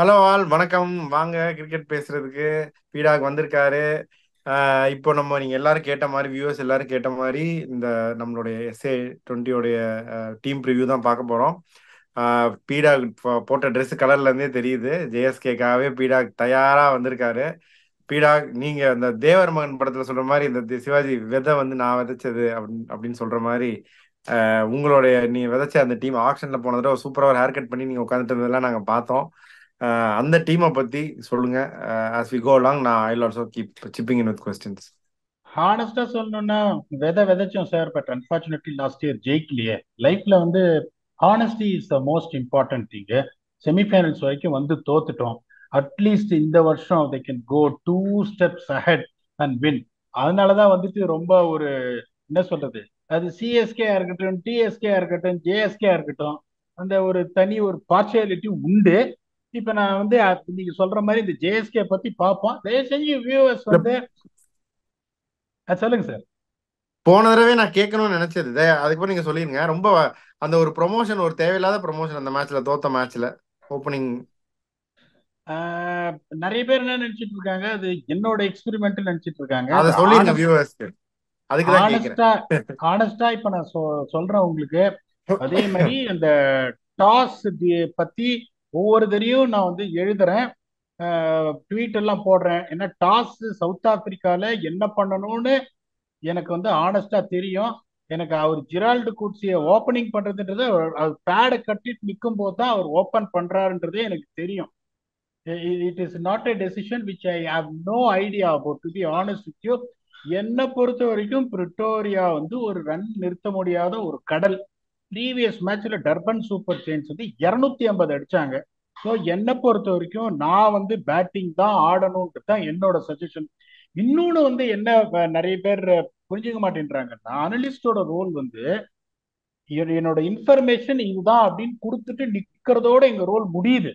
Hello all வணக்கம். வாங்க cricket பேசுறதுக்கு. பீடாக் வந்திருக்காரு. இப்போ நீங்க எல்லாரும் கேட்ட மாதிரி, வியூவர்ஸ் எல்லாரும் கேட்ட மாதிரி, இந்த நம்மளுடைய SA20 டீம் ப்ரிவ்யூ தான் பார்க்க போறோம். பீடாக் போட்ட ட்ரெஸ் கலர்ல இருந்தே தெரியுது, JSKக்காகவே பீடாக் தயாரா வந்திருக்காரு. பீடாக், நீங்க இந்த தேவர் மகன் படத்துல சொல்ற மாதிரி, இந்த சிவாஜி விதை நான் விதைச்சது அப்படின்னு சொல்ற மாதிரி, நீ விதைச்ச அந்த டீம் ஆக்ஷன்ல போன தடவை சூப்பரா ஒரு ஹேர் கட் பண்ணி நீங்க உட்காந்துட்டு இருந்ததெல்லாம் நாங்க பார்த்தோம். அந்த டீமை பத்தி சொல்லுங்க. as we go along, நான் I'll also keep chipping in with questions. ஹானஸ்டா சொல்லணும்னா விதைச்சோம் sir. But unfortunately last year ஜெயிக்கலையே. லைஃப்ல வந்து honesty is the most important thing. Semifinals வரைக்கும் வந்து தோத்துட்டோம். அட்லீஸ்ட் இந்த வருஷம் they can go 2 steps ahead and win. அதனாலதான் வந்துட்டு ரொம்ப ஒரு என்ன சொல்றது, அது சிஎஸ்கே இருக்கட்டும், டிஎஸ்கே இருக்கட்டும், ஜேஎஸ்கே இருக்கட்டும், அந்த ஒரு தனி ஒரு பார்ஷியாலிட்டி உண்டு. இப்ப நான் வந்து நீங்க சொல்ற மாதிரி இந்த ஜேஎஸ்கே பத்தி பார்ப்போம். தயவு செஞ்சு வியூவர்ஸ் இல்ல, வந்து சொல்லுங்க சார். போன தடவை நான் கேட்கணும்னு நினைச்சது அதுக்கப்புறம் நீங்க சொல்லிருங்க. ரொம்ப அந்த ஒரு ப்ரொமோஷன், ஒரு தேவையில்லாத ப்ரொமோஷன் அந்த மேட்ச்ல, தோத்த மேட்ச்ல ஓப்பனிங். ஆஹ் நிறைய பேர் என்ன நினைச்சிட்டு இருக்காங்க, அது என்னோட எக்ஸ்பெரிமெண்ட் நினைச்சிட்டு இருக்காங்க. அதை அது சொல்லிருங்க வியூவர்ஸ்க்கு, அதுக்கு தான் கேட்கிறேன். ஆனஸ்டா ஆனஸ்டா இப்ப நான் சொல்றேன் உங்களுக்கு. அதே மாதிரி அந்த டாஸ் பத்தி ஒவ்வொரு தடையும் நான் வந்து எழுதுறேன், ட்வீட் எல்லாம் போடுறேன். ஏன்னா டாஸ் சவுத் ஆப்பிரிக்கால என்ன பண்ணணும்னு எனக்கு வந்து ஆனஸ்டா தெரியும். எனக்கு அவர் ஜிரால்டு கூட்ஸிய ஓப்பனிங் பண்றதுன்றது, அவர் பேடை கட்டிட்டு நிற்கும் போது தான் அவர் ஓப்பன் பண்றாருன்றதே எனக்கு தெரியும். It is not a decision which I have no idea about, to be honest with you. என்னை பொறுத்த வரைக்கும் பிரிட்டோரியா வந்து ஒரு ரன் நிறுத்த முடியாத ஒரு கடல். ப்ரீவியஸ் மேட்ச்ல டர்பன் சூப்பர் ஜெயின்ஸ் வந்து 250 அடிச்சாங்க. ஸோ என்னை பொறுத்த வரைக்கும் நான் வந்து பேட்டிங் தான் ஆடணும்ன்றது தான் என்னோட சஜஷன். இன்னொன்னு வந்து என்ன, நிறைய பேர் புரிஞ்சுக்க மாட்டேன்றாங்க. நான் அனலிஸ்டோட ரோல் வந்து என்னோட இன்ஃபர்மேஷன் இதுதான் அப்படின்னு கொடுத்துட்டு நிக்கிறதோட எங்க ரோல் முடியுது.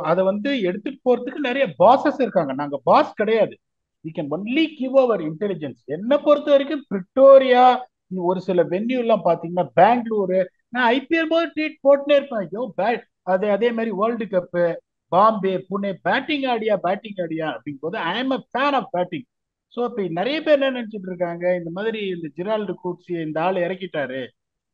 அதை வந்து எடுத்துட்டு போறதுக்கு நிறைய பாசஸ் இருக்காங்க, நாங்க பாஸ் கிடையாது. we can only give our intelligence. என்னை பொறுத்த வரைக்கும் பிரிட்டோரியா, ஒரு சில வென்யூ எல்லாம் பாத்தீங்கன்னா பெங்களூரு, நான் ஐபிஎல் போது ட்வீட் போட்டுனே இருப்பேன். ஐயோ பேட். அதே மாதிரி world cup, Bombay, Pune, batting ஆடியா அப்படிங்கும் போது I am a fan of batting. So இப்போ நிறைய பேர் என்ன நினைச்சிட்டு இருக்காங்க, இந்த மாதிரி இந்த ஜிரால்டு கூட்சி இந்த ஆள் இறக்கிட்டாரு.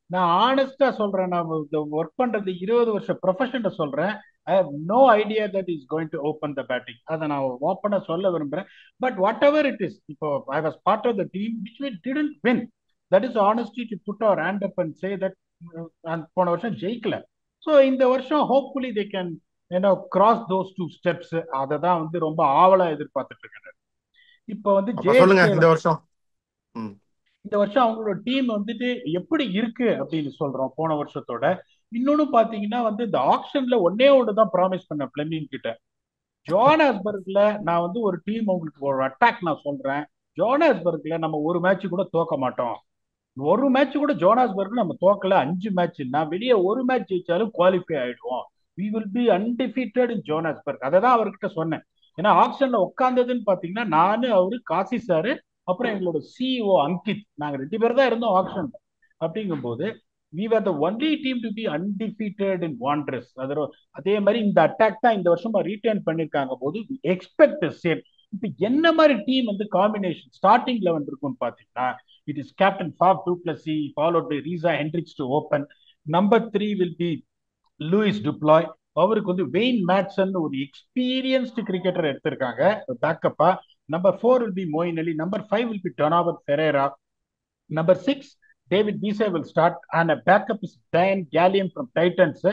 நான் ஆனஸ்டா சொல்றேன், நான் ஒர்க் பண்றது 20 வருஷம் ப்ரொஃபஷன் சொல்றேன். I have no idea that is going to open the batting. அதை நான் ஓப்பனா சொல்ல விரும்புறேன். But whatever it is, இப்போ I was part of the team which we didn't win. That is honesty to put our hand up and say that. போன வருஷம் ஜெயிக்கல. So இந்த வருஷம் hopefully they can cross those 2 steps. அதை தான் வந்து ரொம்ப ஆவலா எதிர்பார்த்துட்டு இருக்கேன். இப்போ வந்து அப்ப சொல்லுங்க ஜேஎஸ்கே இந்த வருஷம். ம். இந்த வருஷம் அவங்களோட டீம் வந்துட்டு எப்படி இருக்கு அப்படின்னு சொல்றோம் போன வருஷத்தோட. இன்னொன்னு பாத்தீங்கன்னா வந்து இந்த ஆக்ஷன்ல ஒன்னே ஒண்ணுதான் ப்ராமிஸ் பண்ண பிளெமிங் கிட்ட. ஜோஹானஸ்பர்க்ல நான் வந்து ஒரு டீம், உங்களுக்கு ஒரு அட்டாக் நான் சொல்றேன். ஜோஹானஸ்பர்க்ல நம்ம ஒரு மேட்ச் கூட தோக்க மாட்டோம். ஒரு மேட்ச் கூட ஜோஹானஸ்பர்க்ல நம்ம தோக்கல. 5 மேட்ச்னா வெளியே ஒரு மேட்ச் ஜெயிச்சாலும் குவாலிஃபை ஆயிடுவோம். We will be undefeated in Johannesburg. அதை தான் அவர்கிட்ட சொன்னேன். ஏன்னா ஆக்ஷன்ல உட்கார்ந்ததுன்னு பாத்தீங்கன்னா நானு, அவரு, காசி சாரு, அப்புறம் எங்களோட சிஇஓ அங்கித், நாங்க 2 பேர் தான் இருந்தோம் ஆக்ஷன்ல. அப்படிங்கும்போது we were the only team to be undefeated in Wanderers. அதே மாதிரி இந்த அட்டாக் தான் இந்த வருஷமா ரீட்டைன் பண்ணிருக்காங்க போது எக்ஸ்பெக்ட் சேம். இப்ப என்ன மாதிரி டீம் வந்து காம்பினேஷன் ஸ்டார்டிங் லெவன் இருக்கும்னு பாத்தீங்கன்னா, it is captain Faf du Plessis followed by Reeza Hendricks to open. Number 3 will be Lewis du Plooy. அவருக்கு வந்து வெயின் மேட்சன் ஒரு எக்ஸ்பீரியன்ஸ்டு கிரிக்கெட்டர் எடுத்திருக்காங்க பேக்கப்பா. Number 4 will be Moeen Ali. Number 5 will be Donovan Ferreira. Number 6 David Wiese will start and backup is Dayyaan Galiem from Titans.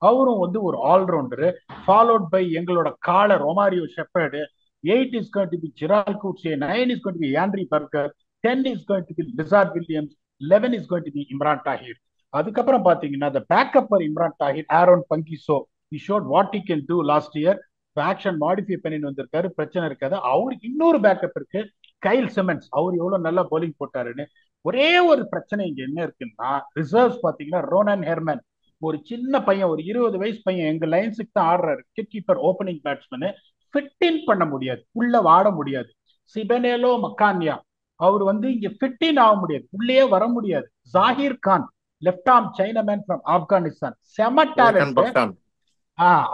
அவரும் வந்து ஒரு allrounder. Followed by எங்களோட காலர் Romario Shepherd. 8 is going to B Gerald Coetzee. 9 is going to be Nandre Burger. 10 is going to be Lizaad Williams. 11 is going to be Imran Tahir. அதுக்கப்புறம் பாத்தீங்கன்னா the backup for Imran Tahir, Aaron Phangiso. he showed what he can do last year. Action modify பண்ணிட்டு வந்திருக்காரு, பிரச்சனை இருக்காது. அவருக்கு இன்னொரு backup இருக்கு, Kyle cements. அவர் எவ்வளவு நல்லா பவுலிங் போட்டாருன்னு. ஒரே ஒரு பிரச்சனை இங்க என்ன இருக்குன்னா, ரிசர்வ்ஸ் பாத்தீங்கன்னா ரோனன் ஹெர்மன், ஒரு சின்ன பையன், ஒரு 20 வயசு பையன், எங்க லைன்ஸுக்கு தான் ஆடுறாரு, wicket keeper, opening batsman. Fit in பண்ண முடியாது, உள்ள வாட முடியாது. சிபனேலோ மக்கான்யா, அவர் வந்து இங்க ஃபிட் இன் ஆக முடியாது, உள்ளே வர முடியாது. Zahir Khan, left arm chinaman from Afghanistan, செம ஏகன் டேலண்ட். பக்தான்.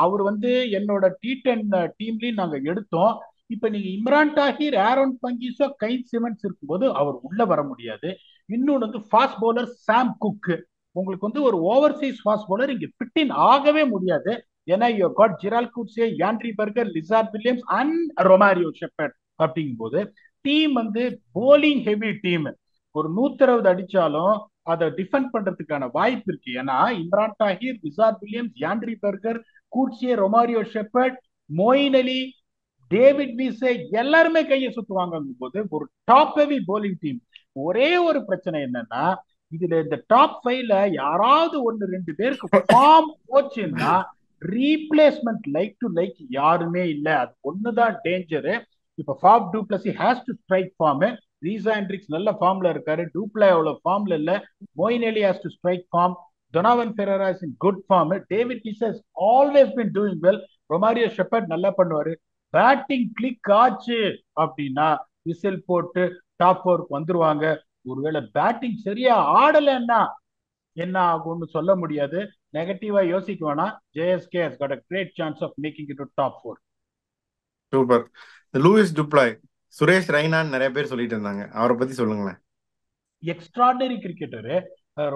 அவர் வந்து என்னோட T10 டீம்லயும் நாங்க எடுத்தோம். இப்ப நீங்க இம்ரான் தாஹிர், ஆரோன் பங்கீசோ, கைன் சிமன்ஸ் இருக்கும்போது அவர் உள்ள வர முடியாது. இன்னொன்று வந்து ஃபாஸ்ட் பவுலர் சாம் குக். உங்களுக்கு வந்து ஒரு ஓவர்சீஸ் ஃபாஸ்ட் பவுலர் இங்க ஃபிட் இன் ஆகவே முடியாது. ஏன்னா you got Gerald Coetzee, Nandre Burger, Lizaad Williams and Romario Shepherd. அப்படிங்கும் போது டீம் வந்து போலிங் ஹெவி டீம். ஒரு 160 அடிச்சாலும் அதை டிஃபெண்ட் பண்றதுக்கான வாய்ப்பு இருக்கு. ஏன்னா Imran Tahir, Lizaad Williams, Nandre Burger, Coetzee, Romario Shepherd, Moeen Ali, David Wiese எல்லாருமே கையை சுத்துவாங்க போது ஒரு டாப் ஹெவி போலிங் டீம். ஒரே ஒரு பிரச்சனை என்னன்னா, இதுல இந்த டாப் 5ல யாராவது ஒன்னு ரெண்டு பேருக்கு ஃபார்ம் போச்சுன்னா ரீப்ளேஸ்மெண்ட் லைக் டு லைக் யாருமே இல்ல. அது ஒண்ணுதான் டேஞ்சரு. இப்ப Faf du Plessis has to strike form. Reeza Hendricks நல்ல ஃபார்ம்ல இருக்காரு, டூப்ளா அவ்வளவு ஃபார்ம்ல இல்ல. Moeen Ali has to strike form. Donovan Ferreira is in good form. David Wiese has always been doing well. Romario Shepherd நல்லா பண்ணுவாரு. பேட்டிங் கிளிக் ஆச்சு அப்படின்னா விசில் போட்டு டாப் 4 வந்துருவாங்க. ஒருவேளை பேட்டிங் சரியா ஆடலைன்னா என்ன ஆகும்னு சொல்ல முடியாது. நெகட்டிவா யோசிக்க வேணாம். JSK has got a great chance of making it to top 4. Super. Lewis du Plooy, Suresh ரெய்னான்னு நிறைய பேர் சொல்லிட்டு இருந்தாங்க, அவரை பத்தி சொல்லுங்களேன். Extraordinary cricketer.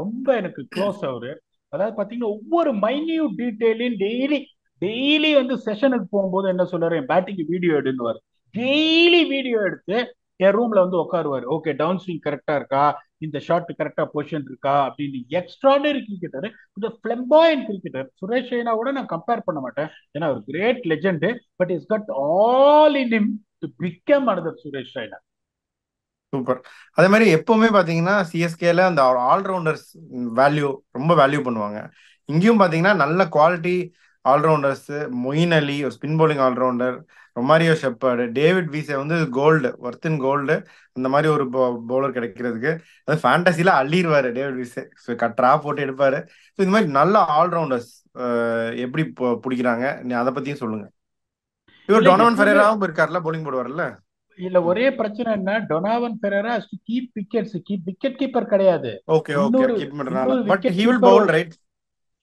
ரொம்ப எனக்கு க்ளோஸ் அவரு. அதாவது பாத்தீங்கன்னா ஒவ்வொரு மைன்யூட் டீடைலையும் டெய்லி டெய்லி வந்து செஷனுக்கு போகும்போது என்ன சொல்றாரு, என் பேட்டிங் வீடியோ எடுன்னு. டெய்லி வீடியோ எடுத்து என் ரூம்ல வந்து உட்காருவாரு. ஓகே, டவுன் ஸ்விங் கரெக்டா இருக்கா, இந்த ஷாட் கரெக்டா பொசிஷன் இருக்கா அப்படின்னு. எக்ஸ்ட்ராடனரி கிரிக்கெட்டர், இந்த பிளம்பாயன் கிரிக்கெட்டர். சுரேஷ் ரெய்னா கூட நான் கம்பேர் பண்ண மாட்டேன், ஏன்னா ஒரு great legend. But is got all in him to become another Suresh Raina. Super. அதே மாதிரி எப்பவுமே பாத்தீங்கன்னா சிஎஸ்கேல அந்த ஆல்ரவுண்டர்ஸ் வேல்யூ ரொம்ப வேல்யூ பண்ணுவாங்க. இங்கேயும் பாத்தீங்கன்னா நல்ல குவாலிட்டி ஆல்ரவுண்டர்ஸ். மொயின் அலி ஒரு spin bowling allrounder, Romario Shepherd, David Wiese வந்து கோல்டு, ஒர்த்தின் கோல்டு. அந்த மாதிரி ஒரு பவுலர் கிடைக்கிறதுக்கு அது ஃபேண்டசில அள்ளிடுவாரு டேவிட் வீசே. கட்ரா போட்டு எடுப்பாரு. ஸோ இந்த மாதிரி நல்ல ஆல்ரவுண்டர்ஸ் எப்படி பிடிக்கிறாங்க, அதை பத்தியும் சொல்லுங்க. இவர் இல்ல டொனவன் எப்பவுமே ஃபெரேராவும் இருக்காருல்ல, பவுலிங் போடுவார்ல. இல்ல, ஒரே பிரச்சனை என்ன, Donovan Ferreira keep wickets. Keep wicket keeper கிடையாது. ஓகே ஓகே, இன்னொரு கீப் பண்றதுனால. இன்னொரு but wicket he will keeper bowl right.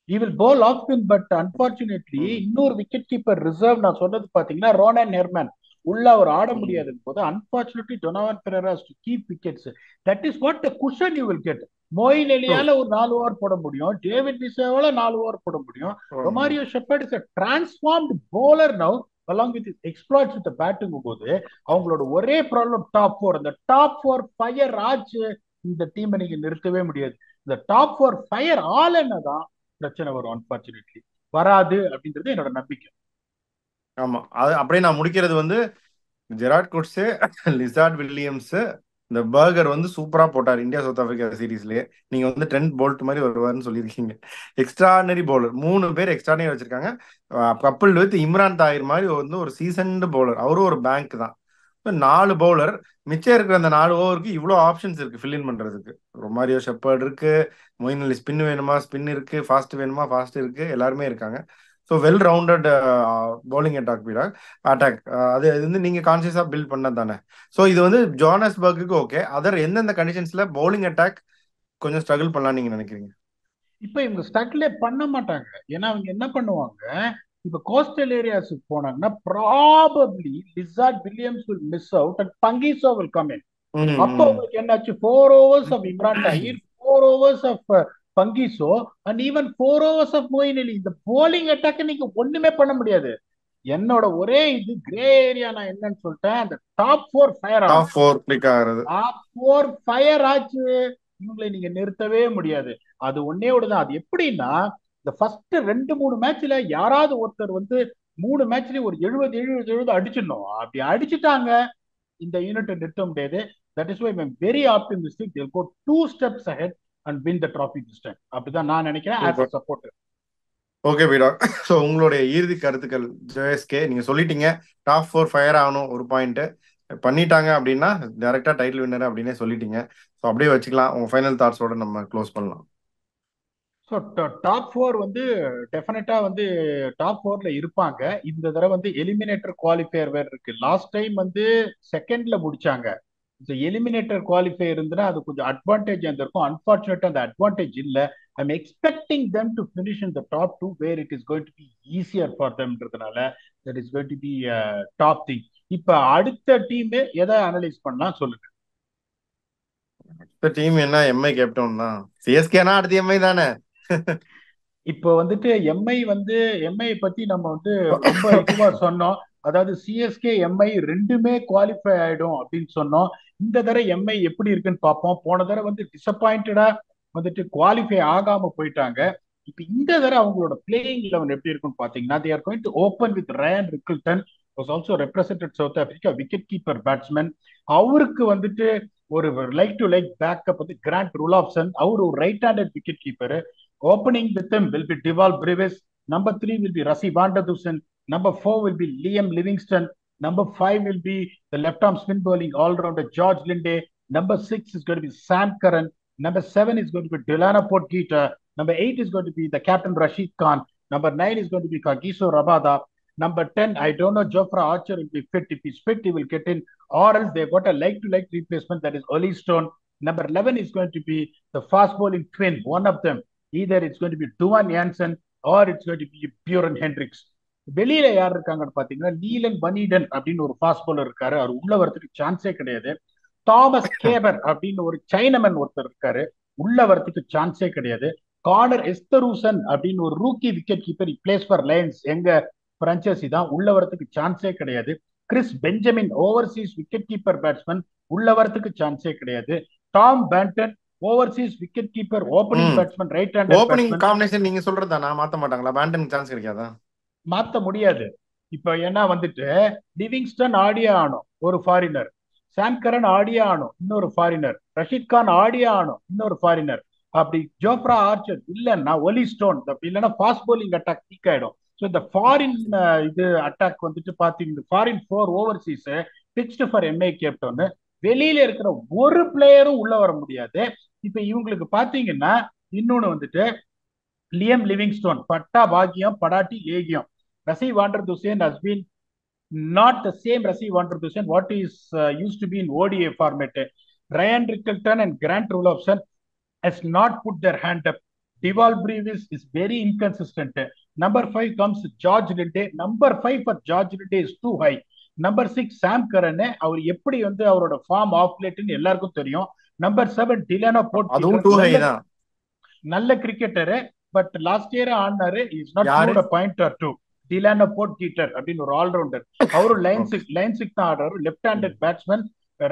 he will bowl off spin, but unfortunately இன்னொரு விக்கெட் கீப்பர் ரிசர்வ் நான் சொன்னது பாத்தீங்கன்னா ரோனன் ஹெர்மன் உள்ள அவர் ஆட முடியாது போது unfortunately Donovan Ferreira to keep wickets. That is what the cushion you will get. Moeen அலியால ஒரு 4 ஓவர் போட முடியும், டேவிட் விசேவால 4 ஓவர் போட முடியும். Romario shepherd is a transformed bowler now along with his exploits with the batting போது அவங்களோட ஒரே problem top 4. அந்த டாப் 4 ஃபயர் ஆச்சு இந்த டீமை நீங்க நிறுத்தவே முடியாது. இந்த டாப் 4 ஃபயர் ஆலன்னா தான் பிரச்சனை வரும். அன்பார்ச்சுனேட்லி வராது அப்படின்றது என்னோட நம்பிக்கை. ஆமா, அது அப்படியே நான் முடிக்கிறது வந்து ஜெராட் குட்ஸே, லிசார்ட் வில்லியம்ஸ், இந்த பர்கர் வந்து சூப்பரா போட்டார் இந்தியா சவுத் ஆப்பிரிக்கா சீரீஸ்லயே. நீங்க வந்து ட்ரெண்ட் போல்ட் மாதிரி வருவாருன்னு சொல்லியிருக்கீங்க. எக்ஸ்ட்ரானரி பவுலர் 3 பேர் எக்ஸ்ட்ரானரி வச்சிருக்காங்க. கப்பல் வித் இம்ரான் தாஹிர் மாதிரி வந்து ஒரு சீசன்டு பவுலர், அவரும் ஒரு பேங்க் தான். 4 பவுலர், மிச்சம் இருக்கிற அந்த 4 ஓவருக்கு இவ்வளோ ஆப்ஷன்ஸ் இருக்கு ஃபில் இன் பண்றதுக்கு. ரொமாரியோ ஷெப்பர்ட் இருக்கு, மொயின் அலி ஸ்பின் வேணுமா ஸ்பின் இருக்கு, ஃபாஸ்ட் வேணுமா ஃபாஸ்ட் இருக்கு, எல்லாருமே இருக்காங்க. So well rounded bowling attack அது வந்து நீங்க கான்சியஸா பில்ட் பண்ணது தானே. ஸோ இது வந்து ஜோஹானஸ்பர்க்கு ஓகே. அதர் எந்தெந்த கண்டிஷன்ஸ்ல பவுலிங் அட்டாக் கொஞ்சம் ஸ்ட்ரகிள் பண்ணலாம் நீங்க நினைக்கிறீங்க? இப்ப இவங்க ஸ்டட்லே பண்ண மாட்டாங்க. ஏன்னா அவங்க என்ன பண்ணுவாங்க, இப்ப கோஸ்டல் ஏரியாஸுக்கு போனாங்கன்னா probably Lizaad Williams will miss out and Phangiso will come in. அப்போ உங்களுக்கு என்னாச்சு, 4 overs of Imran Tahir, 4 overs of Phangiso and even 4 overs of Moeen Ali. இந்த போலிங் அட்டாக் நீங்க ஒண்ணுமே பண்ண முடியாது. என்னோட ஒரே இது கிரே ஏரியா நான் என்னன்னு சொல்லிட்டேன், அந்த டாப் 4 ஃபயர் ஆகும். டாப் 4 கிளிக் ஆகுறது. டாப் 4 ஃபயர் ஆச்சு, இவங்களை நீங்க நிறுத்தவே முடியாது. அது ஒன்னேயோடதான். அது எப்படின்னா, இந்த ஃபர்ஸ்ட் 2-3 மேட்ச்ல யாராவது ஒருத்தர் வந்து 3 மேட்ச்லயும் ஒரு 70-70 அடிச்சிடணும். அப்படி அடிச்சுட்டாங்க இந்த யூனிட் நிறுத்த முடியாது. That is why I am very optimistic they'll go 2 steps ahead and win the trophy this time. அப்படிதான் நான் நினைக்கிறேன் as a supporter. Okay beeda. So உங்களுடைய இறுதி கருத்துக்கள் ஜேஎஸ்கே நீங்க சொல்லிட்டீங்க. டாப் 4 ஃபயர் ஆகணும், ஒரு பாயிண்ட் பண்ணிட்டாங்க அப்படின்னா டைரக்டா டைட்டில் வின்னர் அப்படின்னே சொல்லிட்டீங்க. ஸோ அப்படியே வச்சுக்கலாம். உங்க ஃபைனல் தாட்ஸோட நம்ம க்ளோஸ் பண்ணலாம். ஸோ டாப் 4 வந்து டெஃபினட்டா வந்து டாப் 4ல இருப்பாங்க. இந்த தடவை வந்து எலிமினேட்டர் குவாலிஃபயர் வேற இருக்கு. லாஸ்ட் டைம் வந்து செகண்ட்ல முடிச்சாங்க. எலிமினேட்டர் குவாலிஃபை இருந்ததுன்னா அது கொஞ்சம் அட்வான்டேஜ் இருக்கும். அன்பார்ச்சுனேட்டா அந்த அட்வான்டேஜ் இல்ல. I'm expecting them to finish in the top two where it is going to be easier for தெம்ன்றதுனால that is going to be top thing. இப்ப அடுத்த டீம் எதை அனலைஸ் பண்ணலாம் சொல்லுங்க. இந்த டீம் என்ன, எம்ஐ கேப்டன் தான். சிஎஸ்கேனா அடுத்து எம்ஐ தானே. இப்போ வந்துட்டு எம்ஐ பத்தி நம்ம வந்து ரொம்ப இதுவா சொன்னோம். அதாவது சிஎஸ்கே எம்ஐ ரெண்டுமே குவாலிஃபை ஆயிடும் அப்படின்னு சொன்னோம். இந்த தடவை எம்ஐ எப்படி இருக்குன்னு பார்ப்போம். போன தடவை வந்து டிசப்பாயிண்டடா வந்துட்டு குவாலிஃபை ஆகாம போயிட்டாங்க. இப்ப இந்த தடவை அவங்களோட பிளேயிங் லெவன் எப்படி இருக்குன்னு பாத்தீங்கன்னா they are going to open with Ryan Rickelton was also represented South Africa wicket keeper batsman. அவருக்கு வந்துட்டு ஒரு லைக் டு லைக் பேக்கப் வந்து கிராண்ட் ருலாப்சன், அவர் ஒரு right handed wicket keeper. Opening with them will be Deval Brevis. Number 3 will be Rassi Vanderdusen. Number 4 will be Liam Livingston. Number 5 will be the left-arm spin bowling all-rounder George Linde. Number 6 is going to be Sam Curran. Number 7 is going to be Delana Potgieter. Number 8 is going to be the captain Rashid Khan. Number 9 is going to be Kagiso Rabada. Number 10, I don't know, Jofra Archer will be fit. If he's fit, he will get in. Or else they've got a like-to-like replacement, that is Oli Stone. Number 11 is going to be the fast bowling twin, one of them. Either it's going to be Duan Jansen or it's going to be Bjorn Hendricks. வெளியில யார் இருக்காங்கன்னு பாத்தீங்கன்னா நீலன் வனீடன் அப்படின்னு ஒரு fast bowler இருக்காரு. அவர் உள்ள வரதுக்கு சான்ஸே கிடையாது. தாமஸ் கேபர் அப்படின்னு ஒரு சைனமன் ஒருத்தர் இருக்காரு, உள்ள வரதுக்கு சான்ஸே கிடையாது. கார்னர் எஸ்தரூசன் அப்படின்னு ஒரு Roorkee wicket keeper, place for Lions, எங்க பிரான்ச்சைசி தான், உள்ள வரதுக்கு சான்ஸே கிடையாது. Chris Benjamin Overseas wicket keeper batsman, உள்ள வரதுக்கு சான்ஸே கிடையாது. Tom Banton Overseas wicket keeper opening batsman, right handed opening batsman. Combination நீங்க சொல்றதா நான் மாத்த மாட்டாங்களா? பேண்டன் சான்ஸ் கிடைக்காதா? மாத்த முடியாது. இப்ப ஏன்னா வந்துட்டு லிவிங்ஸ்டன் ஆடியா ஆனும் ஒரு ஃபாரினர், சாம் கரன் ஆடியா ஆனும் இன்னொரு ஃபாரினர், ரஷீத் கான் ஆடியா ஆனும் இன்னொரு ஃபாரினர். அப்படி ஜோப்ரா ஆர்ச்சர் இல்லைன்னா ஒலி ஸ்டோன், இல்லைன்னா ஃபாஸ்ட் போலிங் அட்டாக் வீக் ஆயிடும். ஸோ இந்த ஃபாரின் இது அட்டாக் வந்துட்டு பாத்தீங்கன்னா foreign 4 Overseas fixed for Mi captain. வெளியில இருக்கிற ஒரு பிளேயரும் உள்ள வர முடியாது. இப்ப இவங்களுக்கு பாத்தீங்கன்னா இன்னொன்னு வந்துட்டு லியம் லிவிங்ஸ்டோன், பட்டா பாக்கியம் படாட்டி லேகியம். ரசி வாண்டர்துசேன் has been not the same Rassi Vanderdusen what is used to be in ODI format. Ryan Rickelton and Grant Rulofsson has not put their hand up. Deval Brevis is very inconsistent. Number 5 comes George Linde. Number 5 for George Linde is too high. Number 6 Sam Curran, அவர் எப்படி வந்து அவரோட form of லேட்னு எல்லாருக்கும் தெரியும். Number 7 Delano போர்ட், நல்ல cricketer, but last year ஆனாரு, is not shoot a point or two. Delano போர்ட் அப்படின்னு ஒரு ஆல்ரவுண்டர், அவரும் லைன்ஸுக்கு தான் ஆடுறாரு, left handed batsman,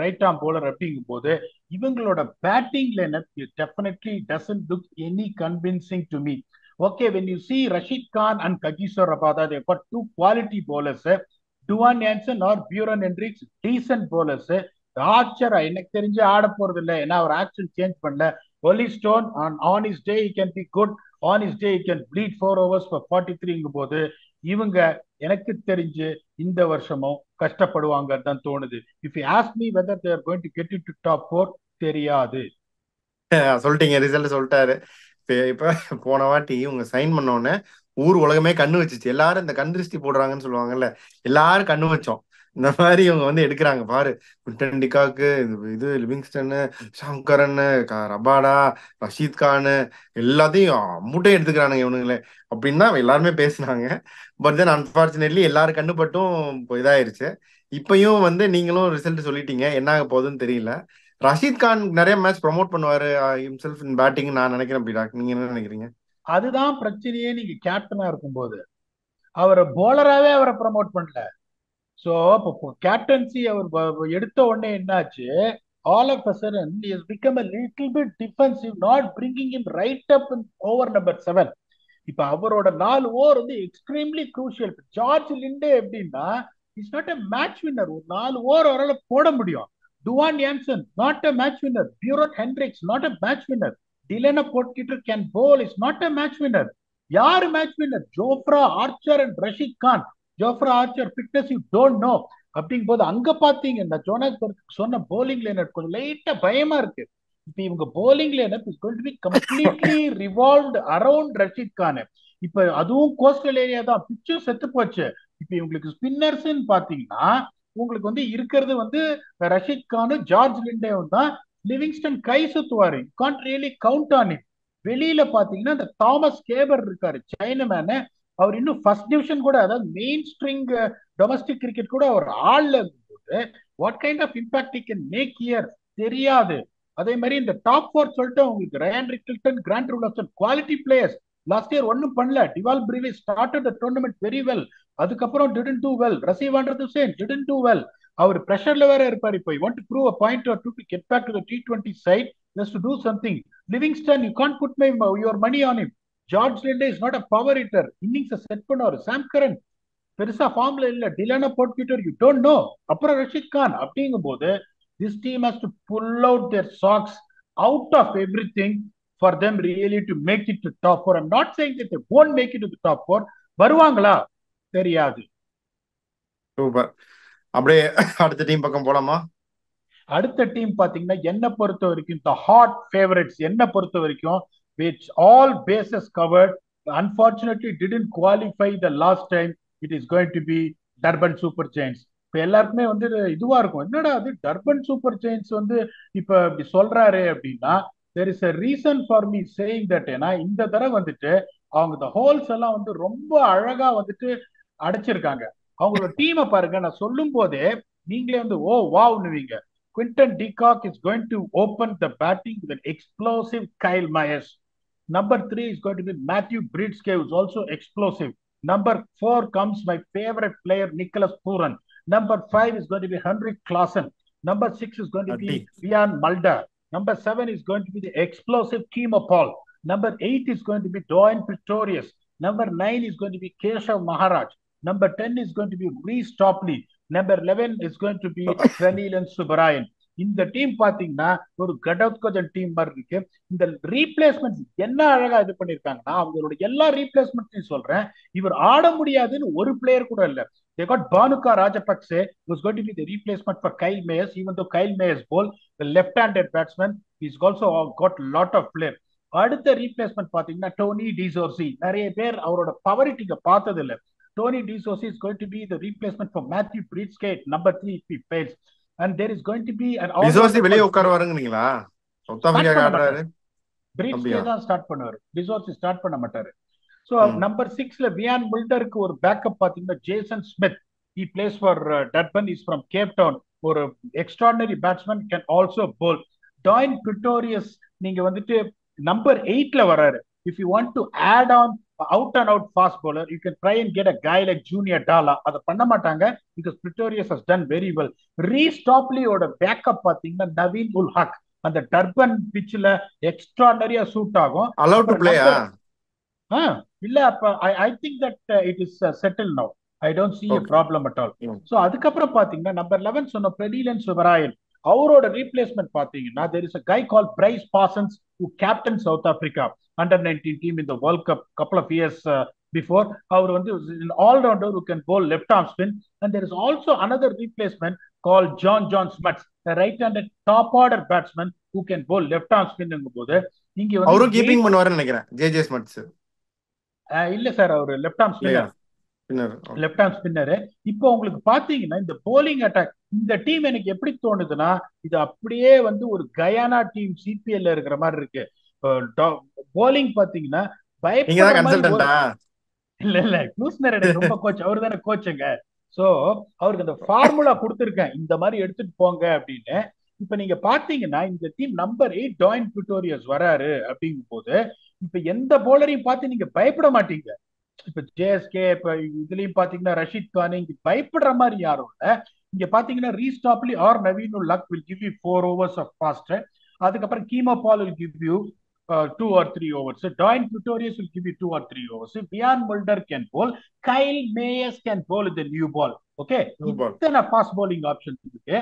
right arm bowler. அப்படிங்கும் போது இவங்களோட batting lineup definitely doesn't look any convincing to me. Okay, when you see Rashid Khan and Kagiso Rabada, they got 2 quality bowlers. Duan Jansen or Beuran Hendricks decent bowlers. Archer எனக்கு தெரிஞ்சு ஆட போறது இல்லை, ஏன்னா அவர் action change பண்ணல. ஒலி stone on his day he can be good, on his day he can bleed 4 overs for 43ங்கும் போது இவங்க எனக்கு தெரிஞ்சு இந்த வருஷமும் கஷ்டப்படுவாங்க தான் தோணுது. If you ask me whether they are going to get into top 4 தெரியாது. சொல்லிட்டீங்க, ரிசல்ட் சொல்லிட்டாரு. இப்ப போன வாட்டி இவங்க சைன் பண்ண உடனே ஊர் உலகமே கண்ணு வச்சுச்சு. எல்லாரும் இந்த கண் திருஷ்டி போடுறாங்கன்னு சொல்லுவாங்கல்ல, எல்லாரும் கண்ணு வச்சோம். இந்த மாதிரி இவங்க வந்து எடுக்கிறாங்க பாரு, குண்டன் டிகாக்கு, இது லிவிங்ஸ்டனு, சங்கரன், ரபாடா, ரஷீத் கானு, எல்லாத்தையும் மூட்டையும் எடுத்துக்கிறானுங்க இவனுங்களே அப்படின்னு தான் எல்லாருமே பேசினாங்க. பட் தென் அன்பார்ச்சுனேட்லி எல்லாரும் கண்ணுப்பட்டும் இதாயிருச்சு. இப்பயும் வந்து நீங்களும் ரிசல்ட் சொல்லிட்டீங்க, என்ன ஆக போகுதுன்னு தெரியல. ரஷீத் கான் நிறைய மேட்ச் ப்ரமோட் பண்ணுவாரு ஹிம்செல்ஃப் இன் பேட்டிங் நான் நினைக்கிறேன். நீங்க என்ன நினைக்கிறீங்க? அதுதான் பிரச்சனையே. நீங்க கேப்டனா இருக்கும்போது அவரை போலராவே அவரை ப்ரமோட் பண்ணல. சோ கேப்டன்சி அவர் எடுத்த உடனே என்னாச்சு, all of a sudden he has become a little bit defensive, not bringing him right up in over number 7. இப்ப அவரோட 4 ஓவர் வந்து எக்ஸ்ட்ரீம்லி குரூஷியல். ஜார்ஜ் லிண்டே எப்படின்னா is not a match winner, ஒரு 4 over அவரால் போட முடியும். Duan Jansen not a match winner, Beuran Hendricks not a match winner, Delano Potgieter can bowl is not a match winner. யாரு match winner? Jofra Archer and Rashid Khan. Jofra Archer fitness you don't know. அப்படிங்கும் போது அங்க பாத்தீங்கன்னா ஜோனாஸ்பர்க் சொன்ன polling lineup கொஞ்சம் லைட்டா பயமா இருக்கு. இப்ப இவங்க bowling lineup is going to be completely revolved around Rashid Khan. இப்ப அதுவும் கோஸ்டல் ஏரியா தான், பிச்சும் செத்து போச்சு. இப்ப இவங்களுக்கு ஸ்பின்னர்ஸ் பாத்தீங்கன்னா உங்களுக்கு வந்து இருக்கிறது வந்து ரஷீத் கானும் ஜார்ஜ் லிண்டேவும் தான். லிவிங்ஸ்டன் கை சுத்துவாரு, can't really count on it. வெளியில பாத்தீங்கன்னா இந்த தாமஸ் கேபர் இருக்காரு, சைனமேனு. அவர் இன்னும் ஃபர்ஸ்ட் டிவிஷன் கூட, அதாவது மெயின் ஸ்ட்ரிங் டொமஸ்டிக் கிரிக்கெட் கூட அவர் ஆள்ல இருக்கும்போது what kind of impact he can make here தெரியாது. அதே மாதிரி இந்த டாப் ஃபோர் சொல்லிட்டு உங்களுக்கு Ryan Rickelton, Grant Roelofsen quality players. Last year ஒன்னும் பண்ணல. Dewald Brevis started the tournament very well. அதுக்கப்புறம் didn't do well. Rassie van der Dussen didn't do well. அவர் பிரஷர்ல வேற இருப்பார். இப்போ you want to prove a point or do to get back to the T20 side, just to do something. Livingstone you can't put your money on him. George Linde is not a power hitter. Innings set பண்ணுவார். Sam Curran பெருசா ஃபார்ம்ல இல்ல. Delano Potgieter you don't know. அப்புறம் ரஷீத் கான். அப்படிங்கும் போது this team has to pull out their socks out of everything for them really to make it to top four. I'm not saying that they won't make it to the top four. வருவாங்களா தெரியாது. Super. அப்படியே அடுத்த team பக்கம் போலாமா? அடுத்த team பாத்தீங்கன்னா என்ன பொறுத்த வரைக்கும் த ஹாட் ஃபேவரட்ஸ், என்ன பொறுத்த வரைக்கும் which all bases covered, unfortunately didn't qualify the last time. It is going to be Durban Super Giants. இப்ப எல்லாருக்குமே வந்து இதுவா இருக்கும், என்னடா அது டர்பன் சூப்பர் ஜெயின்ஸ் வந்து இப்ப இப்படி சொல்றாரு அப்படின்னா, there is a reason for me saying that. ஏன்னா இந்த தடவை வந்துட்டு அவங்க the ஹோல்ஸ் எல்லாம் வந்து ரொம்ப அழகா வந்துட்டு அடைச்சிருக்காங்க. அவங்களோட டீமை பாருங்க, நான் சொல்லும் போதே நீங்களே வந்து ஓ வாவ்னுவீங்க. Quinton de Kock is going to open the batting with an explosive Kyle Myers. Number 3 is going to be Matthew Bridske, who's also explosive. Number 4 comes my favorite player, Nicholas Pooran. Number 5 is going to be Henrik Klassen. Number 6 is going to be Ian Mulder. Number 7 is going to be the explosive Kimo Paul. Number 8 is going to be Doan Pretorius. Number 9 is going to be Keshav Maharaj. Number 10 is going to be Reese Topley. Number 11 is going to be Pranilan Subarayan. இந்த team பாத்தீங்கன்னா ஒரு கடவுத்கஜன் team மாதிரி இருக்கு. இந்த replacement என்ன அழகா இது பண்ணிருக்காங்கன்னா, அவங்களோட எல்லா ரீப்ளேஸ்மெண்ட்டையும் சொல்றேன். இவர் ஆட முடியாதுன்னு ஒரு பிளேயர் கூட இல்ல. They got Bhanuka Rajapakse, who's going to be the replacement for Kyle Mayers. Even though Kyle Mayers bowl, the left-handed batsman, he's also got a lot of flair. அடுத்த ரீப்ளேஸ்மெண்ட் பாத்தீங்கன்னா டோனி டிசோர்சி. நிறைய பேர் அவரோட பவர் ஹிட்டிங்க பார்த்தது இல்ல. Tony DeSosi is going to be the replacement for Matthew Bridske, number 3 if he fails. And there is going to be an de Zorzi வெளியே உட்காருவாருங்கீங்களா? South Africa ஆடுறாரு. Bridske தான் ஸ்டார்ட் பண்ணுவாரு, டிசோர்சி ஸ்டார்ட் பண்ண மாட்டாரு. சோ நம்பர் 6ல Wiaan முல்டருக்கு ஒரு பேக்கப் பாத்தீங்கன்னா Jason Smith. He plays for Durban. He's from Cape Town. ஒரு extraordinary batsman, can also bowl. Doan Pretorius நீங்க வந்துட்டு நம்பர் 8ல வராரு. If you want to add on out and out fast bowler, you can try and get a guy like Junior Dala. அதை பண்ண மாட்டாங்க because Pretorius has done very well. Reese Topley ஓட backup பாத்தீங்கன்னா நவீன் உல் ஹக். அந்த Durban பிட்ச்ல extraordinarily suit ஆகும். allowed to play இல்ல அப்ப I think that it is settled now. I don't see a problem at all. So அதுக்கப்புறம் பாத்தீங்கன்னா நம்பர் 11 சொன்ன Pranilan Subarayan. அவரோட ரீப்ளேஸ்மெண்ட் பாத்தீங்கன்னா there is a guy called Bryce Parsons who captained South Africa under-19 team in the World Cup couple of years before. அவர் வந்து an all-rounder who can bowl left-arm spin. And there is also another replacement called John Smuts, a right-handed top-order batsman who can bowl left-arm spin. போது நீங்க வந்து அவரும் keeping பண்ணுவாருன்னு நினைக்கிறேன். J Smuts இல்ல sir, அவர் left-arm spinner. Left-arm spinner. இப்போ உங்களுக்கு பாத்தீங்கன்னா இந்த போலிங் அட்டாக், இந்த டீம் எனக்கு எப்படி தோணுதுன்னா, இது அப்படியே வந்து ஒரு கயானா டீம் சிபிஎல்ல இருக்கிற மாதிரி இருக்கு. போலிங் பாத்தீங்கன்னா இல்ல க்ளூஸ்னர் எனக்கு ரொம்ப கோச், அவரு தானே கோச்சுங்க. சோ அவருக்கு அந்த ஃபார்முலா கொடுத்துருக்கேன், இந்த மாதிரி எடுத்துட்டு போங்க அப்படின்னு. இப்ப நீங்க பாத்தீங்கன்னா இந்த டீம் நம்பர் 8 டாயின் பிரிட்டோரியஸ் வராரு அப்படிங்கும் போது இப்ப எந்த போலரையும் பார்த்து நீங்க பயப்பட மாட்டீங்க. இப்ப ஜேஎஸ்கே, இப்ப இதுலயும் பாத்தீங்கன்னா ரஷீத் கான், இங்க பயப்படுற மாதிரி யாரும் இல்ல. இங்க பாத்தீங்கன்னா Reece Topley or Naveen ul Haq will give you 4 overs of fast. அதுக்கப்புறம் Keemo Paul will give you 2 or 3 overs. Doan Pretorius will give you 2 or 3 overs. Ian Mulder can bowl. Kyle Mayers can bowl with the new ball. Okay, இத்தனை fast bowling options இருக்கு.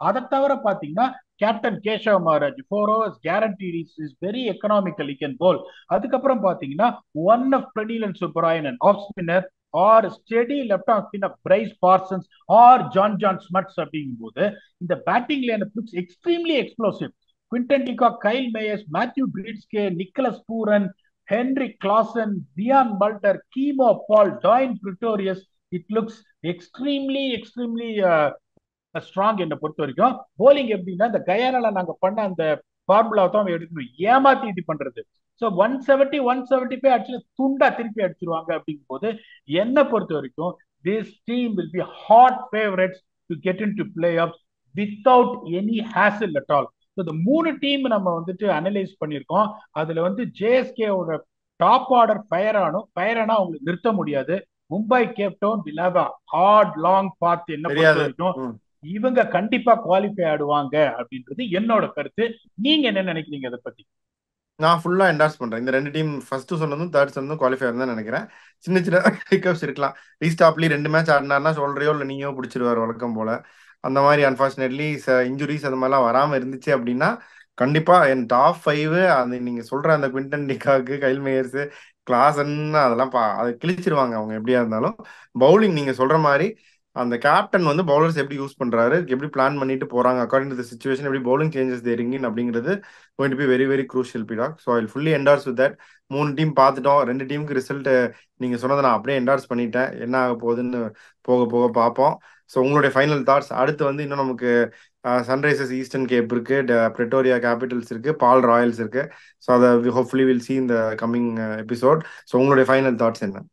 அதை தவிர பாத்தீங்கன்னா captain Keshav Maharaj 4 overs guaranteed is very economical, he can bowl. அதுக்கப்புறம் பாத்தீங்கன்னா one of Pranilan Subarayan, an off spinner or steady left arm spinner Bryce Parsons or John Smuts அப்படிங்கும் போது இந்த batting lineup looks extremely explosive. Quinton de Kock, Kyle Mayers, Matthew Bridske, Nicholas Pooran, Henrik Klassen, Ian Mulder, Kimo Paul, Doan Pretorius. It looks extremely strong என்னை பொறுத்த வரைக்கும். Polling எப்படின்னா இந்த கயானால நாங்க பண்ண அந்த ஃபார்முலா தான் அவன் எடுக்கணும், ஏமாத்தி இது பண்றது. ஸோ 175 ஆக்சுவலி துண்டா திருப்பி அடிச்சிருவாங்க. அப்படிங்கும் போது என்னை பொறுத்த வரைக்கும் this team will be hot favourites to get in to play off without any hazel at all. So இந்த 3 டீம் நம்ம வந்துட்டு அனலைஸ் பண்ணியிருக்கோம். அதுல வந்து ஜேஎஸ்கேவோட டாப் ஆர்டர் ஃபயர் ஆனா அவங்களுக்கு நிறுத்த முடியாது. Mumbai Cape Town will have a hard long path. என்ன பொறுத்த வரைக்கும் இவங்க கண்டிப்பா குவாலிஃபை ஆடுவாங்க அப்படின்றது என்னோட கருத்து. நீங்க என்ன நினைக்கிறீங்க அதை பத்தி? நான் ஃபுல்லா என்டார்ஸ் பண்றேன். இந்த 2 டீம் ஃபர்ஸ்ட் சொன்னதும் தேர்ட் சொன்னதும் குவாலிஃபயர் தான் நினைக்கிறேன். சின்ன சின்ன ஹிக்கப்ஸ் இருக்கலாம். ரீஸ்டாப்லி 2 மேட்ச் ஆடினார்னா சொல்றையோ இல்லை நீயோ பிடிச்சிருவார் வழக்கம் போல. அந்த மாதிரி அன்பார்ச்சுனேட்லி இன்ஜுரிஸ் அந்த மாதிரிலாம் வராமல் இருந்துச்சு அப்படின்னா கண்டிப்பா என் டாப் 5 அது நீங்க சொல்ற அந்த Quinton de Kock, Kyle Mayers, Klaasen அதெல்லாம் அதை கிழிச்சிருவாங்க அவங்க எப்படியா இருந்தாலும். பவுலிங் நீங்க சொல்ற மாதிரி அந்த கேப்டன் வந்து பவுலர்ஸ் எப்படி யூஸ் பண்றாரு, எப்படி பிளான் பண்ணிட்டு போறாங்க அக்கார்டிங் டு தி சிச்சுவேஷன், எப்படி பவுலிங் சேஞ்சஸ் தேரிங்கின் அப்படிங்கிறது going to be very very crucial Pirak. So I'll fully endorse with that. 3 team பார்த்துட்டோம். 2 டீமுக்கு ரிசல்ட் நீங்க சொன்னதை நான் அப்படியே என்டார்ஸ் பண்ணிட்டேன். என்ன ஆக போகுதுன்னு போக போக பார்ப்போம். ஸோ உங்களுடைய ஃபைனல் தாட்ஸ். அடுத்து வந்து இன்னும் நமக்கு சன்ரைசர்ஸ் ஈஸ்டர்ன் கேப் இருக்கு, பிரிட்டோரியா கேபிட்டல்ஸ் இருக்கு, பால் ராயல்ஸ் இருக்கு. ஸோ அதை ஹோப்ஃபுல்லி வில் சி இந்த கம்மிங் எபிசோட். ஸோ உங்களுடைய ஃபைனல் தாட்ஸ் என்ன?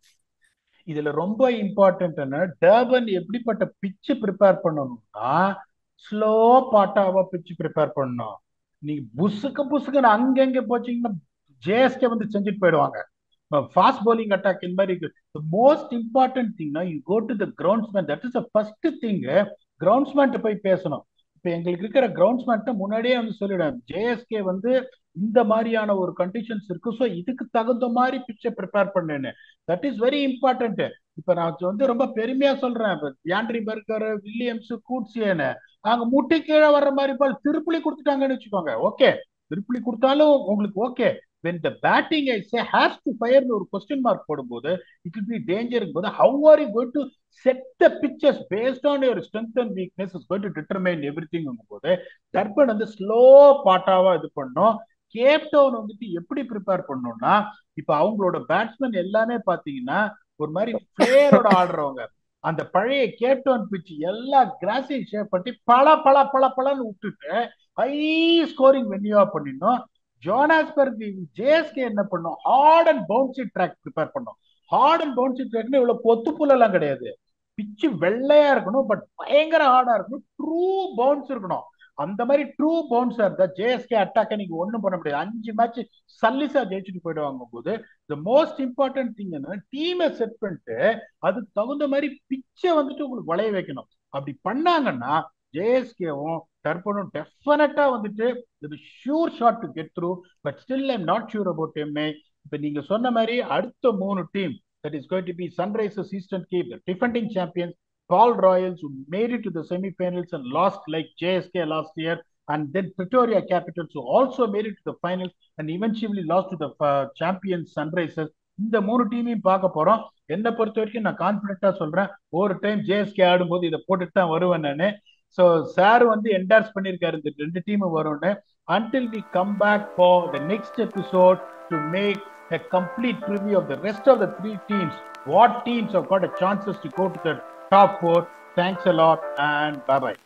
இதுல ரொம்ப இம்பார்ட்டன்ட் என்ன, டர்பன் எப்படிப்பட்ட பிச்சு ப்ரிப்பேர் பண்ணணும்னா ஸ்லோ பாட்டாவா பிச்சு ப்ரிப்பேர் பண்ணணும். நீங்க புசுக்குன்னு அங்கங்க போச்சீங்கன்னா ஜேஎஸ்கே வந்து செஞ்சுட்டு போயிடுவாங்க. ஃபாஸ்ட் bowling அட்டாக் இந்த மாதிரி இருக்கு. The most important thing you go to the groundsman. That is the first thing. groundsman போய் பேசணும். இப்ப எங்களுக்கு இருக்கிற கிரவுண்ட்ஸ்மேன் முன்னாடியே வந்து சொல்லிடுவேன், ஜேஎஸ்கே வந்து இந்த மாதிரியான ஒரு கண்டிஷன்ஸ் இருக்கு, ஸோ இதுக்கு தகுந்த மாதிரி பிச்சை ப்ரிப்பேர் பண்ணேன்னு. That is very important. இப்ப நான் வந்து ரொம்ப பெருமையா சொல்றேன், யாண்ட்ரி பர்கர், வில்லியம்ஸ், கூட்சியன்னு அங்க முட்டி கீழே வர்ற மாதிரி பால் திருப்புளி கொடுத்துட்டாங்கன்னு வச்சுக்கோங்க. ஓகே, திருப்புளி கொடுத்தாலும் உங்களுக்கு okay. when the batting I say has to fire ஒரு question mark போடும்போது it will be danger போது how are you going to set the pitches based on your strength and weakness is going to determine everything போது Durban வந்து slow பாட்டாவா இது பண்ணும். Gap down வந்துட்டு எப்படி prepare பண்ணணும்னா இப்ப அவங்களோட பேட்ஸ்மேன் எல்லாமே பாத்தீங்கன்னா ஒரு மாதிரி பிளேயரோட ஆடுறவங்க. அந்த பழைய கேப் டவுன் பிச்சு எல்லா கிராஸையும் ஷேப் பண்ணி பலன்னு விட்டுட்டு ஹை ஸ்கோரிங் வென்யூவா பண்ணிடணும். ஜோனாஸ்பர்க் ஜேஎஸ்கே என்ன பண்ணும், hard and bouncy track prepare பண்ணும். ஹார்ட் அண்ட் பவுன்சி ட்ராக்னு இவ்வளவு பொத்து புல்லாம் கிடையாது. பிச்சு வெள்ளையா இருக்கணும், பட் பயங்கர ஹார்டா இருக்கணும், ட்ரூ பவுன்ஸ் இருக்கணும். அந்த மாதிரி ட்ரூ பவுன்ஸா இருந்தா ஜேஎஸ்கே அட்டாக்க நீங்க ஒண்ணும் பண்ண முடியாது. 5 மேட்ச் சல்லிசா ஜெயிச்சுட்டு போயிடுவாங்க போது த மோஸ்ட் இம்பார்ட்டன்ட் திங் என்ன, டீமை செட் பண்ணிட்டு அதுக்கு தகுந்த மாதிரி பிச்சை வந்துட்டு உங்களுக்கு வளைய வைக்கணும். அப்படி பண்ணாங்கன்னா ஜேஎஸ்கேவும் டர்பனும் டெஃபினட்டா வந்துட்டு sure shot to get through. But still I'm not sure about MI. இப்ப நீங்க சொன்ன மாதிரி அடுத்த 3 team that is going to be Sunrisers Eastern Cape, the defending champions, Paul Royals, who made it to the semi-finals and lost like JSK last year, and then Pretoria Capitals, who also made it to the finals and eventually lost to the champions Sunrisers. இந்த 3 டீமையும் பார்க்க போறோம். என்ன பொறுத்த வரைக்கும் நான் கான்பிடண்டா சொல்றேன், ஒரு time JSK ஆடும்போது இதை போட்டுட்டு தான் வருவேன் நானு. ஸோ சார் வந்து என்டார்ஸ் பண்ணியிருக்காரு இந்த 2 டீமும் வரும்னு. until we come back for the next episode to make a complete preview of the rest of the 3 teams, what teams have got a chances to go to the top 4. Thanks a lot and bye bye.